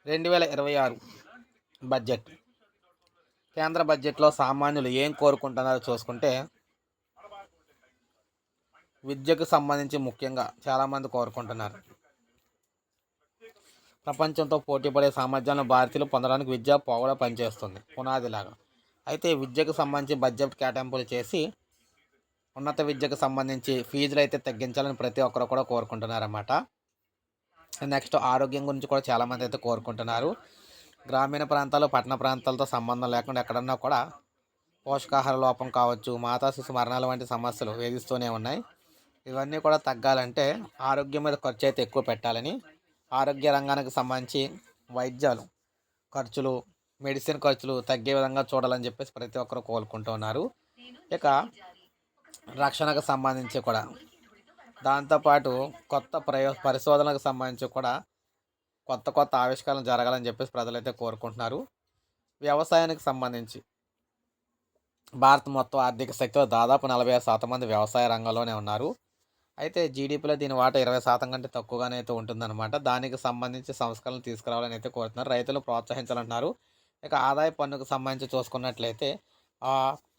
2026 budget. కేంద్ర బడ్జెట్లో సామాన్యులు ఏం కోరుకుంటున్నారో చూసుకుంటే, విద్యకు సంబంధించి ముఖ్యంగా చాలామంది కోరుకుంటున్నారు. ప్రపంచంతో పోటీపడే సామర్థ్యాలను భారతీయులు పొందడానికి విద్య పోగడ పనిచేస్తుంది పునాదిలాగా. అయితే విద్యకు సంబంధించి బడ్జెట్ కేటాయింపులు చేసి ఉన్నత విద్యకు సంబంధించి ఫీజులు అయితే తగ్గించాలని ప్రతి ఒక్కరు కూడా కోరుకుంటున్నారన్నమాట. నెక్స్ట్ ఆరోగ్యం గురించి కూడా చాలామంది అయితే కోరుకుంటున్నారు. గ్రామీణ ప్రాంతాలు పట్టణ ప్రాంతాలతో సంబంధం లేకుండా ఎక్కడన్నా కూడా పోషకాహార లోపం కావచ్చు, మాతా శిశు మరణాలు వంటి సమస్యలు వేధిస్తూనే ఉన్నాయి. ఇవన్నీ కూడా తగ్గాలంటే ఆరోగ్యం మీద ఖర్చు అయితే ఎక్కువ పెట్టాలని, ఆరోగ్య రంగానికి సంబంధించి వైద్యాలు ఖర్చులు, మెడిసిన్ ఖర్చులు తగ్గే విధంగా చూడాలని చెప్పేసి ప్రతి ఒక్కరు కోరుకుంటూ ఉన్నారు. ఇక రక్షణకు సంబంధించి కూడా, దాంతోపాటు కొత్త పరిశోధనలకు సంబంధించి కూడా కొత్త కొత్త ఆవిష్కరణలు జరగాలని చెప్పేసి ప్రజలైతే కోరుకుంటున్నారు. వ్యవసాయానికి సంబంధించి భారత్ మొత్తం ఆర్థిక శక్తిలో దాదాపు 46% మంది వ్యవసాయ రంగంలోనే ఉన్నారు. అయితే జీడిపిలో దీని వాటా 20% కంటే తక్కువగానే అయితే ఉంటుందన్నమాట. దానికి సంబంధించి సంస్కరణలు తీసుకురావాలని అయితే కోరుతున్నారు. రైతులు ప్రోత్సహించాలంటున్నారు. ఇక ఆదాయ పన్నుకు సంబంధించి చూసుకున్నట్లయితే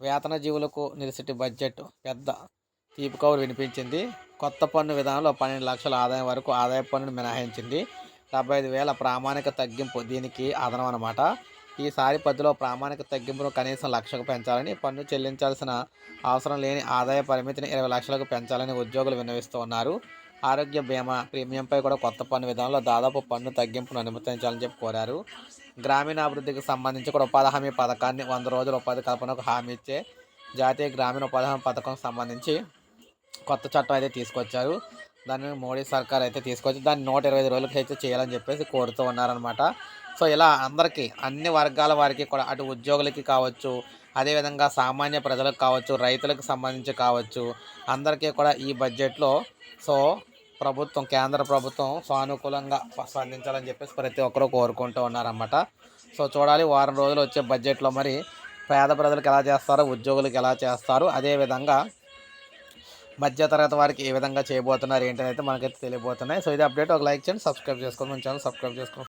వేతన జీవులకు నిలిసిటి బడ్జెట్ పెద్ద తీపి కబురు వినిపించింది. కొత్త పన్ను విధానంలో 12 లక్షల ఆదాయం వరకు ఆదాయ పన్నును మినహాయించింది. 75,000 ప్రామాణిక తగ్గింపు దీనికి అదనం అన్నమాట. ఈసారి పద్దులో ప్రామాణిక తగ్గింపును కనీసం 1,00,000కు పెంచాలని, పన్ను చెల్లించాల్సిన అవసరం లేని ఆదాయ పరిమితిని 20 లక్షలకు పెంచాలని ఉద్యోగులు విన్నవిస్తూ ఉన్నారు. ఆరోగ్య బీమా ప్రీమియంపై కూడా కొత్త పన్ను విధానంలో దాదాపు పన్ను తగ్గింపును అనుమతించాలని చెప్పి కోరారు. గ్రామీణాభివృద్ధికి సంబంధించి కూడా ఉపాధి హామీ పథకాన్ని 100 రోజుల ఉపాధి కల్పనకు హామీ ఇచ్చే జాతీయ గ్రామీణ ఉపాధి హామీ పథకం సంబంధించి కొత్త చట్టం అయితే తీసుకొచ్చారు. దాన్ని మోడీ సర్కార్ అయితే తీసుకొచ్చి దాన్ని 125 రోజులకి అయితే చేయాలని చెప్పేసి కోరుతూ ఉన్నారనమాట. సో ఇలా అందరికీ అన్ని వర్గాల వారికి కూడా, అటు ఉద్యోగులకి కావచ్చు, అదేవిధంగా సామాన్య ప్రజలకు కావచ్చు, రైతులకు సంబంధించి కావచ్చు, అందరికీ కూడా ఈ బడ్జెట్లో కేంద్ర ప్రభుత్వం సానుకూలంగా స్పందించాలని చెప్పేసి ప్రతి ఒక్కరూ కోరుకుంటూ ఉన్నారన్నమాట. సో చూడాలి వారం రోజులు వచ్చే బడ్జెట్లో మరి పేద ప్రజలకు ఎలా చేస్తారో, ఉద్యోగులకు ఎలా చేస్తారు, అదేవిధంగా మధ్యతరగతి వారికి ఏ విధంగా చేయబోతున్నారు ఏంటనేది మనకైతే తెలియబోతున్నాయి. సో ఇది అప్డేట్. ఒక లైక్ చేయండి, సబ్స్క్రైబ్ చేసుకోండి, మన ఛానల్ సబ్స్క్రైబ్ చేసుకోండి.